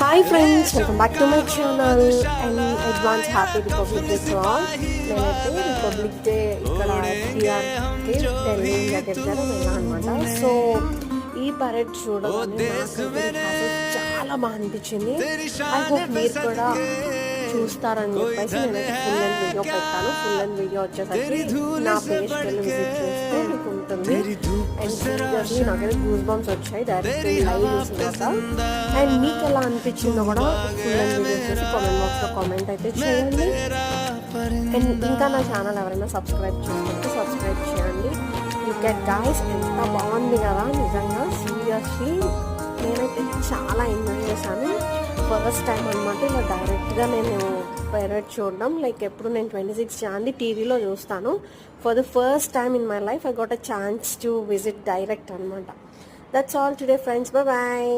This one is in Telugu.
Hi friends, welcome back to my channel and advance happy Republic Day to all. నేనైతే రిపబ్లిక్ డే ఇక్కడ ఎస్బీఆర్కి ఢిల్లీ దగ్గర వెళ్ళాను అనమాట. సో ఈ పరేడ్ చూడగానే నాకు చాలా బాగా అనిపించింది. ఐ హోప్ మీరు కూడా చూస్తారని చెప్పేసి నేనైతే ఫుల్ అండ్ వీడియో పెట్టాను. ఫుల్ అండ్ వీడియో వచ్చేసరికి నా పేజ్కి వెళ్ళి విజిట్ చేస్తే మీకు ఉంటుంది. అండ్ సీరియస్లీ నాకైతే గూస్ బంప్స్ వచ్చాయి డైరెక్ట్ లైవ్ చూసినాక. అండ్ మీకు ఎలా అనిపించిందో కూడా ఫుల్ అండ్ వీడియో చేసి కామెంట్ బాక్స్లో కామెంట్ అయితే చేయండి. అండ్ ఇంకా నా ఛానల్ ఎవరైనా సబ్స్క్రైబ్ చేసుకుంటే సబ్స్క్రైబ్ చేయండి. లుక్ ఎట్ గైస్, ఎంత బాగుంది కదా నిజంగా. సీరియస్లీ నేనైతే చాలా ఎంజాయ్ చేశాను. ఫస్ట్ టైం అనమాట ఇలా డైరెక్ట్గా నేను పైరేడ్ చూడడం. లైక్ ఎప్పుడు నేను 26 జాన్ది టీవీలో చూస్తాను. For the first time in my life I got a chance to visit direct అనమాట. That's all today friends, bye bye.